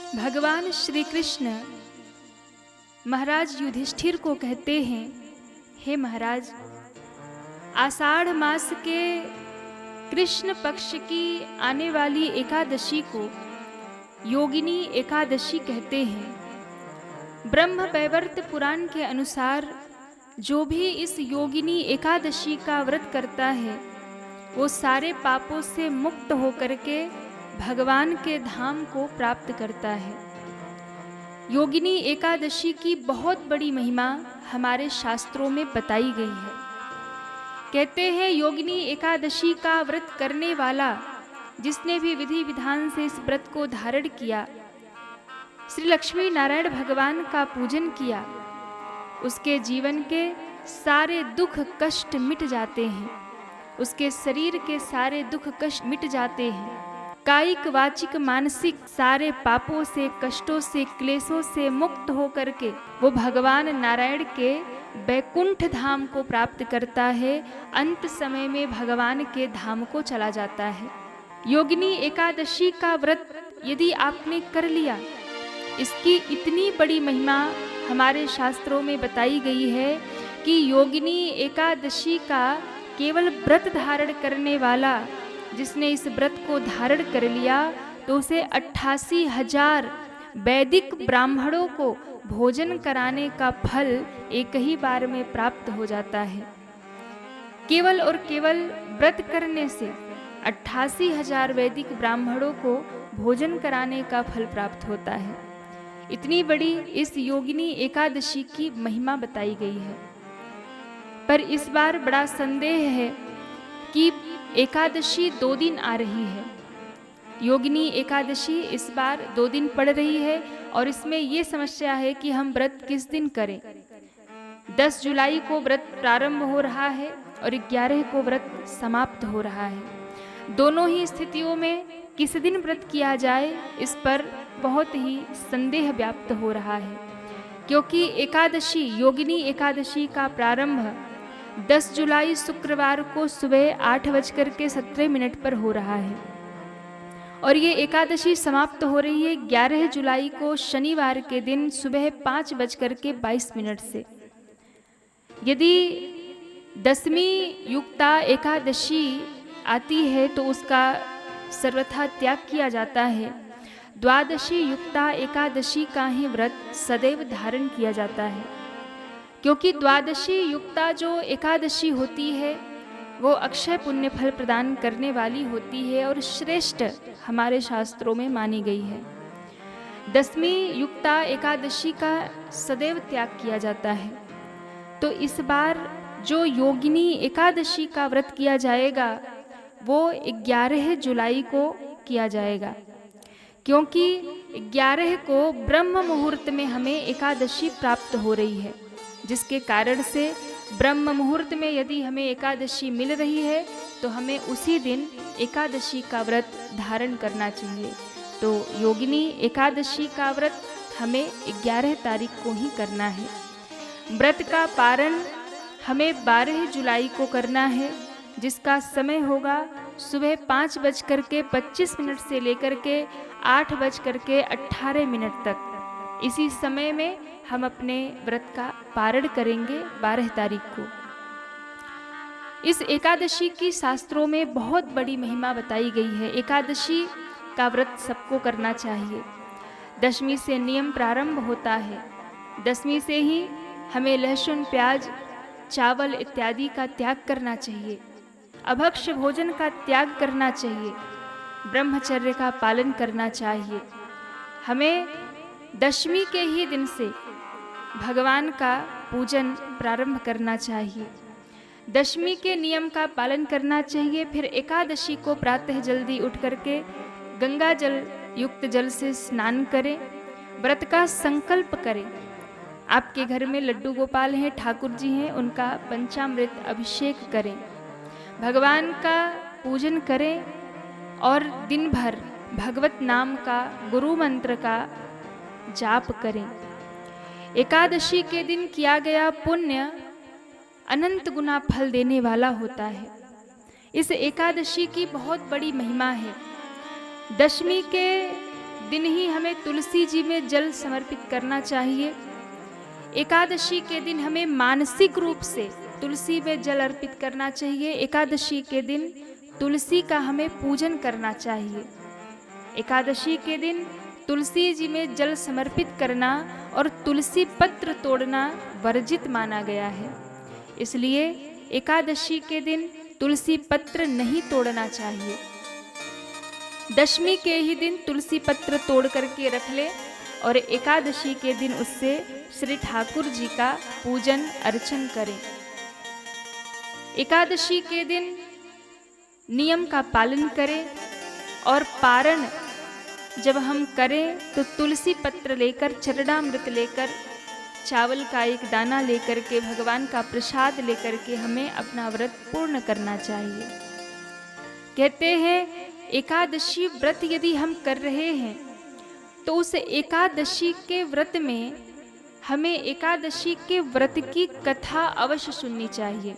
भगवान श्री कृष्ण महाराज युधिष्ठिर को कहते हैं, हे महाराज, आषाढ़ मास के कृष्ण पक्ष की आने वाली एकादशी को योगिनी एकादशी कहते हैं। ब्रह्म वैवर्त पुराण के अनुसार जो भी इस योगिनी एकादशी का व्रत करता है वो सारे पापों से मुक्त होकर के भगवान के धाम को प्राप्त करता है। योगिनी एकादशी की बहुत बड़ी महिमा हमारे शास्त्रों में बताई गई है। कहते हैं योगिनी एकादशी का व्रत करने वाला, जिसने भी विधि विधान से इस व्रत को धारण किया, श्री लक्ष्मी नारायण भगवान का पूजन किया, उसके जीवन के सारे दुख कष्ट मिट जाते हैं, उसके शरीर के सारे दुख कष्ट मिट जाते हैं। कायिक वाचिक मानसिक सारे पापों से, कष्टों से, क्लेशों से मुक्त होकर के वो भगवान नारायण के बैकुंठ धाम को प्राप्त करता है। अंत समय में भगवान के धाम को चला जाता है। योगिनी एकादशी का व्रत यदि आपने कर लिया, इसकी इतनी बड़ी महिमा हमारे शास्त्रों में बताई गई है कि योगिनी एकादशी का केवल व्रत धारण करने वाला, जिसने इस व्रत को धारण कर लिया, तो उसे 88,000 वैदिक ब्राह्मणों को भोजन कराने का फल एक ही बार में प्राप्त हो जाता है। केवल और केवल व्रत करने से 88,000 वैदिक ब्राह्मणों को भोजन कराने का फल प्राप्त होता है। इतनी बड़ी इस योगिनी एकादशी की महिमा बताई गई है। पर इस बार बड़ा संदेह है कि एकादशी 2 दिन आ रही है। योगिनी एकादशी इस बार 2 दिन पड़ रही है और इसमें ये समस्या है कि हम व्रत किस दिन करें। 10 जुलाई को व्रत प्रारंभ हो रहा है और 11 को व्रत समाप्त हो रहा है। दोनों ही स्थितियों में किस दिन व्रत किया जाए, इस पर बहुत ही संदेह व्याप्त हो रहा है, क्योंकि एकादशी, योगिनी एकादशी का प्रारंभ 10 जुलाई शुक्रवार को सुबह 8:17 पर हो रहा है और ये एकादशी समाप्त हो रही है 11 जुलाई को शनिवार के दिन सुबह 5:22 से। यदि 10वीं युक्ता एकादशी आती है तो उसका सर्वथा त्याग किया जाता है। द्वादशी युक्ता एकादशी का ही व्रत सदैव धारण किया जाता है, क्योंकि द्वादशी युक्ता जो एकादशी होती है वो अक्षय पुण्य फल प्रदान करने वाली होती है और श्रेष्ठ हमारे शास्त्रों में मानी गई है। 10वीं युक्ता एकादशी का सदैव त्याग किया जाता है। तो इस बार जो योगिनी एकादशी का व्रत किया जाएगा वो 11 जुलाई को किया जाएगा, क्योंकि 11 को ब्रह्म मुहूर्त में हमें एकादशी प्राप्त हो रही है, जिसके कारण से ब्रह्म मुहूर्त में यदि हमें एकादशी मिल रही है तो हमें उसी दिन एकादशी का व्रत धारण करना चाहिए। तो योगिनी एकादशी का व्रत हमें 11 तारीख को ही करना है। व्रत का पारण हमें 12 जुलाई को करना है, जिसका समय होगा सुबह 5:25 से लेकर के 8:18 तक। इसी समय में हम अपने व्रत का पारण करेंगे 12 तारीख को। इस एकादशी की शास्त्रों में बहुत बड़ी महिमा बताई गई है। एकादशी का व्रत सबको करना चाहिए। 10वीं से नियम प्रारंभ होता है। 10वीं से ही हमें लहसुन, प्याज, चावल इत्यादि का त्याग करना चाहिए। अभक्ष्य भोजन का त्याग करना चाहिए। ब्रह्मचर्य का पालन करना चाहिए। हमें 10वीं के ही दिन से भगवान का पूजन प्रारंभ करना चाहिए। 10वीं के नियम का पालन करना चाहिए। फिर एकादशी को प्रातः जल्दी उठ करके गंगा जल युक्त जल से स्नान करें, व्रत का संकल्प करें। आपके घर में लड्डू गोपाल हैं, ठाकुर जी हैं, उनका पंचामृत अभिषेक करें, भगवान का पूजन करें और दिन भर भगवत नाम का, गुरु मंत्र का जाप करें। एकादशी के दिन किया गया पुण्य अनंत गुना फल देने वाला होता है। इस एकादशी की बहुत बड़ी महिमा है। 10वीं के दिन ही हमें तुलसी जी में जल समर्पित करना चाहिए। एकादशी के दिन हमें मानसिक रूप से तुलसी में जल अर्पित करना चाहिए। एकादशी के दिन तुलसी का हमें पूजन करना चाहिए। एकादशी के दिन तुलसी जी में जल समर्पित करना और तुलसी पत्र तोड़ना वर्जित माना गया है। इसलिए एकादशी के दिन तुलसी पत्र नहीं तोड़ना चाहिए। दशमी के ही दिन तुलसी पत्र तोड़ करके रख ले और एकादशी के दिन उससे श्री ठाकुर जी का पूजन अर्चन करें। एकादशी के दिन नियम का पालन करें और पारण जब हम करें तो तुलसी पत्र लेकर, चरणामृत लेकर, चावल का एक दाना लेकर के, भगवान का प्रसाद लेकर के हमें अपना व्रत पूर्ण करना चाहिए। कहते हैं एकादशी व्रत यदि हम कर रहे हैं तो उस एकादशी के व्रत में हमें एकादशी के व्रत की कथा अवश्य सुननी चाहिए,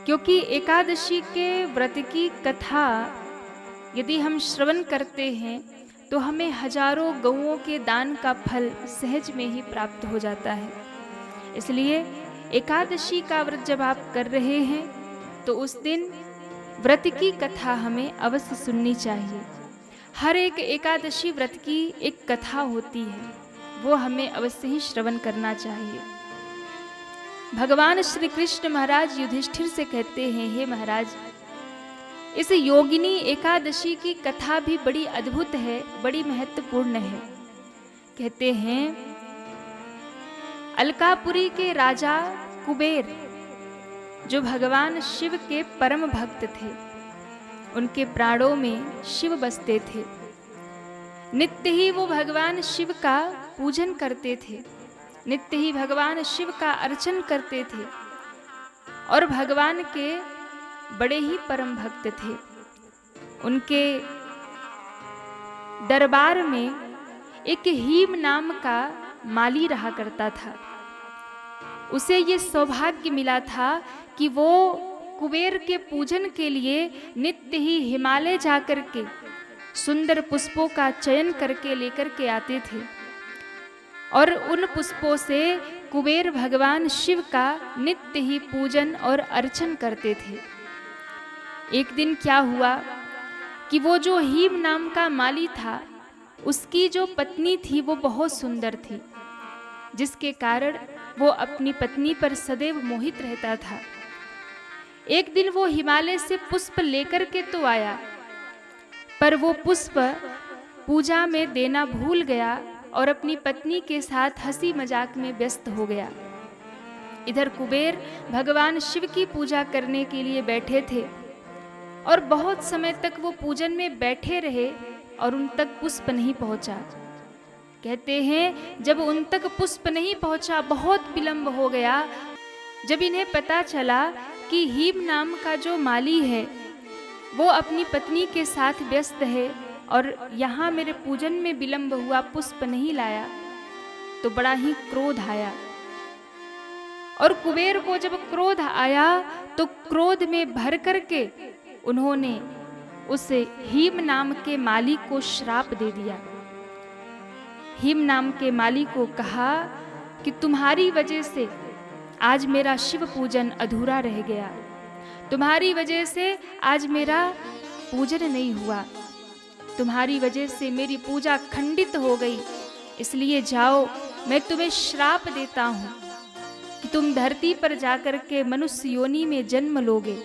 क्योंकि एकादशी के व्रत की कथा यदि हम श्रवण करते हैं तो हमें हजारों गौओं के दान का फल सहज में ही प्राप्त हो जाता है। इसलिए एकादशी का व्रत जब आप कर रहे हैं तो उस दिन व्रत की कथा हमें अवश्य सुननी चाहिए। हर एक एकादशी व्रत की एक कथा होती है, वो हमें अवश्य ही श्रवण करना चाहिए। भगवान श्री कृष्ण महाराज युधिष्ठिर से कहते हैं, हे महाराज, इस योगिनी एकादशी की कथा भी बड़ी अद्भुत है, बड़ी महत्वपूर्ण है। कहते हैं अलकापुरी के राजा कुबेर जो भगवान शिव के परम भक्त थे, उनके प्राणों में शिव बसते थे। नित्य ही वो भगवान शिव का पूजन करते थे, नित्य ही भगवान शिव का अर्चन करते थे और भगवान के बड़े ही परम भक्त थे। उनके दरबार में एक हीम नाम का माली रहा करता था। उसे ये सौभाग्य मिला था कि वो कुबेर के पूजन के लिए नित्य ही हिमालय जाकर के सुंदर पुष्पों का चयन करके लेकर के आते थे और उन पुष्पों से कुबेर भगवान शिव का नित्य ही पूजन और अर्चन करते थे। एक दिन क्या हुआ कि वो जो हीम नाम का माली था, उसकी जो पत्नी थी वो बहुत सुंदर थी, जिसके कारण वो अपनी पत्नी पर सदैव मोहित रहता था। एक दिन वो हिमालय से पुष्प लेकर के तो आया, पर वो पुष्प पूजा में देना भूल गया और अपनी पत्नी के साथ हंसी मजाक में व्यस्त हो गया। इधर कुबेर भगवान शिव की पूजा करने के लिए बैठे थे और बहुत समय तक वो पूजन में बैठे रहे और उन तक पुष्प नहीं पहुंचा। कहते हैं जब उन तक पुष्प नहीं पहुंचा, बहुत विलंब हो गया। जब इन्हें पता चला कि हीम नाम का जो माली है वो अपनी पत्नी के साथ व्यस्त है और यहाँ मेरे पूजन में विलंब हुआ, पुष्प नहीं लाया, तो बड़ा ही क्रोध आया। और कुबेर को जब क्रोध आया तो क्रोध में भर करके उन्होंने उस हीम नाम के माली को श्राप दे दिया। हीम नाम के माली को कहा कि तुम्हारी वजह से आज मेरा शिव पूजन अधूरा रह गया, तुम्हारी वजह से आज मेरा पूजन नहीं हुआ, तुम्हारी वजह से मेरी पूजा खंडित हो गई। इसलिए जाओ, मैं तुम्हें श्राप देता हूँ कि तुम धरती पर जाकर के मनुष्य योनि में जन्म लोगे,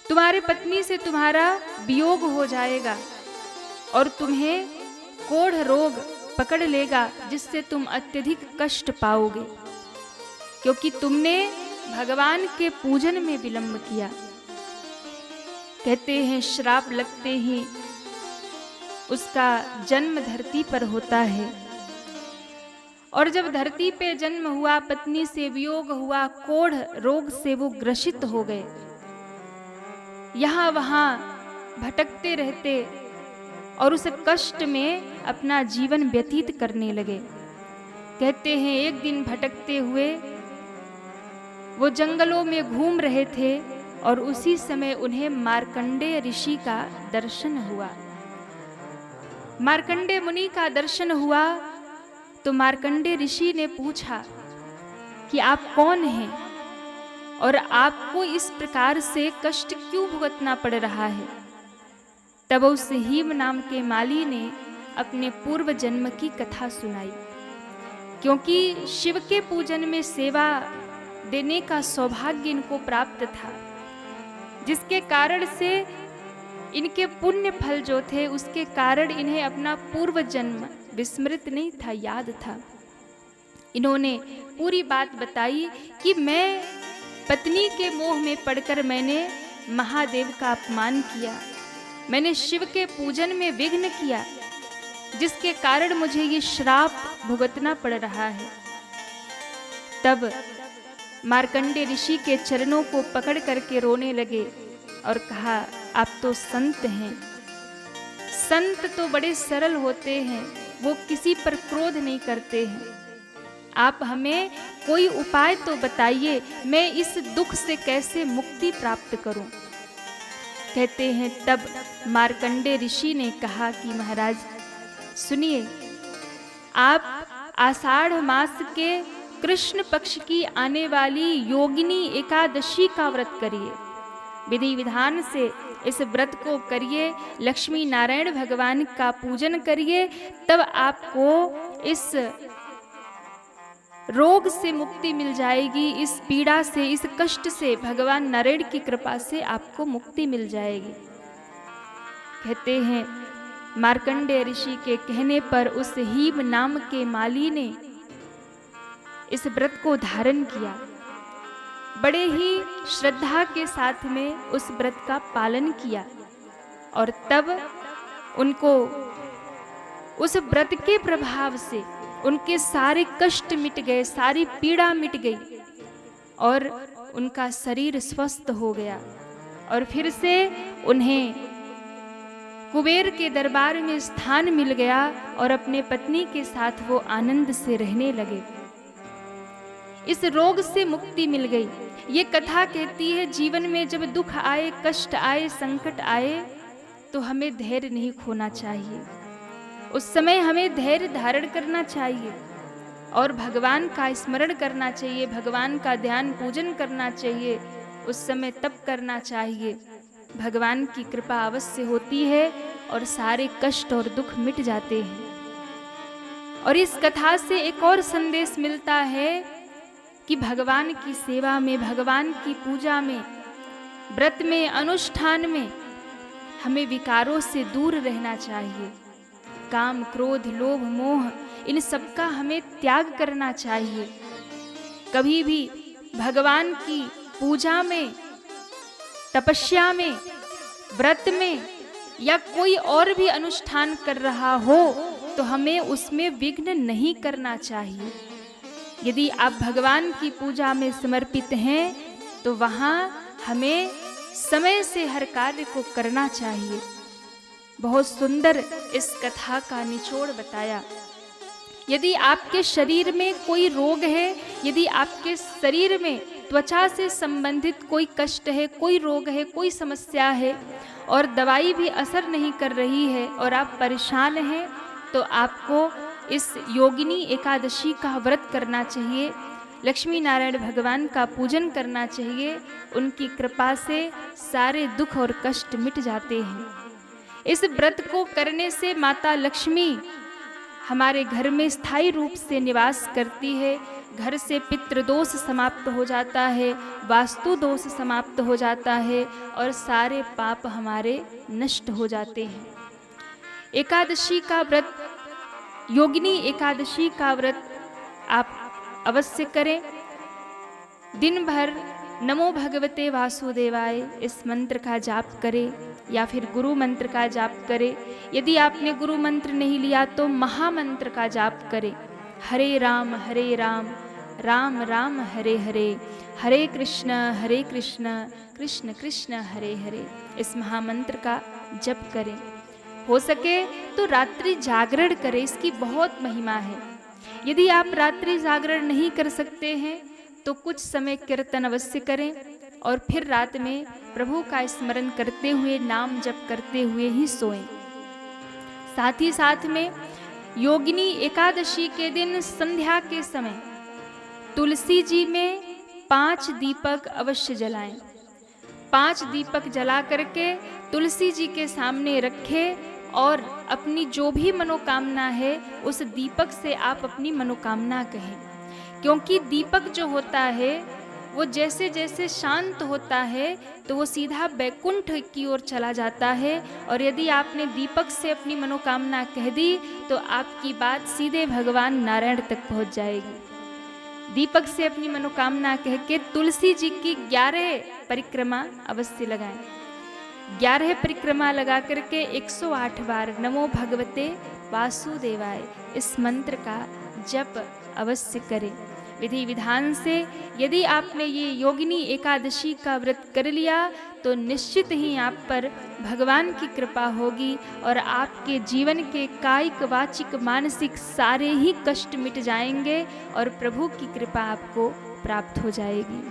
तुम्हारे पत्नी से तुम्हारा वियोग हो जाएगा और तुम्हें कोढ़ रोग पकड़ लेगा, जिससे तुम अत्यधिक कष्ट पाओगे, क्योंकि तुमने भगवान के पूजन में विलंब किया। कहते हैं श्राप लगते ही उसका जन्म धरती पर होता है और जब धरती पे जन्म हुआ, पत्नी से वियोग हुआ, कोढ़ रोग से वो ग्रसित हो गए। यहाँ वहाँ भटकते रहते और उस कष्ट में अपना जीवन व्यतीत करने लगे। कहते हैं एक दिन भटकते हुए वो जंगलों में घूम रहे थे और उसी समय उन्हें मार्कंडेय ऋषि का दर्शन हुआ। मार्कंडे मुनि का दर्शन हुआ तो मार्कंडे ऋषि ने पूछा कि आप कौन हैं और आपको इस प्रकार से कष्ट क्यों भुगतना पड़ रहा है। तब उस हीम नाम के माली ने अपने पूर्व जन्म की कथा सुनाई, क्योंकि शिव के पूजन में सेवा देने का सौभाग्य इनको प्राप्त था, जिसके कारण से इनके पुण्य फल जो थे उसके कारण इन्हें अपना पूर्व जन्म विस्मृत नहीं था, याद था। इन्होंने पूरी बात बताई कि मैं पत्नी के मोह में पड़कर मैंने महादेव का अपमान किया, मैंने शिव के पूजन में विघ्न किया, जिसके कारण मुझे ये श्राप भुगतना पड़ रहा है। तब मार्कंडे ऋषि के चरणों को पकड़ करके रोने लगे और कहा, आप तो संत हैं, संत तो बड़े सरल होते हैं, वो किसी पर क्रोध नहीं करते हैं। आप हमें कोई उपाय तो बताइए, मैं इस दुख से कैसे मुक्ति प्राप्त करूं। कहते हैं तब मार्कंडे ऋषि ने कहा कि महाराज सुनिए, आप आषाढ़ मास के कृष्ण पक्ष की आने वाली योगिनी एकादशी का व्रत करिए, विधि विधान से इस व्रत को करिए, लक्ष्मी नारायण भगवान का पूजन करिए, तब आपको इस रोग से मुक्ति मिल जाएगी, इस पीड़ा से, इस कष्ट से भगवान नारायण की कृपा से आपको मुक्ति मिल जाएगी। कहते हैं मार्कंडेय ऋषि के कहने पर उस हीम नाम के माली ने इस व्रत को धारण किया, बड़े ही श्रद्धा के साथ में उस व्रत का पालन किया, और तब उनको उस व्रत के प्रभाव से उनके सारे कष्ट मिट गए, सारी पीड़ा मिट गई और उनका शरीर स्वस्थ हो गया। और फिर से उन्हें कुबेर के दरबार में स्थान मिल गया और अपने पत्नी के साथ वो आनंद से रहने लगे। इस रोग से मुक्ति मिल गई। ये कथा कहती है जीवन में जब दुख आए, कष्ट आए, संकट आए तो हमें धैर्य नहीं खोना चाहिए। उस समय हमें धैर्य धारण करना चाहिए और भगवान का स्मरण करना चाहिए, भगवान का ध्यान पूजन करना चाहिए। उस समय तप करना चाहिए, भगवान की कृपा अवश्य होती है और सारे कष्ट और दुख मिट जाते हैं। और इस कथा से एक और संदेश मिलता है कि भगवान की सेवा में, भगवान की पूजा में, व्रत में, अनुष्ठान में हमें विकारों से दूर रहना चाहिए। काम, क्रोध, लोभ, मोह, इन सब का हमें त्याग करना चाहिए। कभी भी भगवान की पूजा में, तपस्या में, व्रत में या कोई और भी अनुष्ठान कर रहा हो तो हमें उसमें विघ्न नहीं करना चाहिए। यदि आप भगवान की पूजा में समर्पित हैं तो वहाँ हमें समय से हर कार्य को करना चाहिए। बहुत सुंदर इस कथा का निचोड़ बताया। यदि आपके शरीर में कोई रोग है, यदि आपके शरीर में त्वचा से संबंधित कोई कष्ट है, कोई रोग है, कोई समस्या है और दवाई भी असर नहीं कर रही है और आप परेशान हैं, तो आपको इस योगिनी एकादशी का व्रत करना चाहिए, लक्ष्मी नारायण भगवान का पूजन करना चाहिए। उनकी कृपा से सारे दुख और कष्ट मिट जाते हैं। इस व्रत को करने से माता लक्ष्मी हमारे घर में स्थायी रूप से निवास करती है। घर से पितृदोष समाप्त हो जाता है, वास्तु दोष समाप्त हो जाता है और सारे पाप हमारे नष्ट हो जाते हैं। एकादशी का व्रत, योगिनी एकादशी का व्रत आप अवश्य करें। दिन भर नमो भगवते वासुदेवाय इस मंत्र का जाप करें या फिर गुरु मंत्र का जाप करें। यदि आपने गुरु मंत्र नहीं लिया तो महामंत्र का जाप करें। हरे राम राम राम हरे हरे, हरे कृष्ण कृष्ण कृष्ण हरे हरे, इस महामंत्र का जप करें। हो सके तो रात्रि जागरण करें, इसकी बहुत महिमा है। यदि आप रात्रि जागरण नहीं कर सकते हैं तो कुछ समय कीर्तन अवश्य करें और फिर रात में प्रभु का स्मरण करते हुए, नाम जप करते हुए ही सोएं। साथ ही साथ में योगिनी एकादशी के दिन संध्या के समय तुलसी जी में 5 दीपक अवश्य जलाएं। 5 दीपक जला करके तुलसी जी के सामने रखें और अपनी जो भी मनोकामना है उस दीपक से आप अपनी मनोकामना कहें। क्योंकि दीपक जो होता है वो जैसे जैसे शांत होता है तो वो सीधा बैकुंठ की ओर चला जाता है, और यदि आपने दीपक से अपनी मनोकामना कह दी तो आपकी बात सीधे भगवान नारायण तक पहुंच जाएगी। दीपक से अपनी मनोकामना कह के तुलसी जी की 11 परिक्रमा अवश्य लगाएं। 11 परिक्रमा लगा करके 108 बार नमो भगवते वासुदेवाय इस मंत्र का जप अवश्य करें। विधि विधान से यदि आपने ये योगिनी एकादशी का व्रत कर लिया तो निश्चित ही आप पर भगवान की कृपा होगी और आपके जीवन के कायिक वाचिक मानसिक सारे ही कष्ट मिट जाएंगे और प्रभु की कृपा आपको प्राप्त हो जाएगी।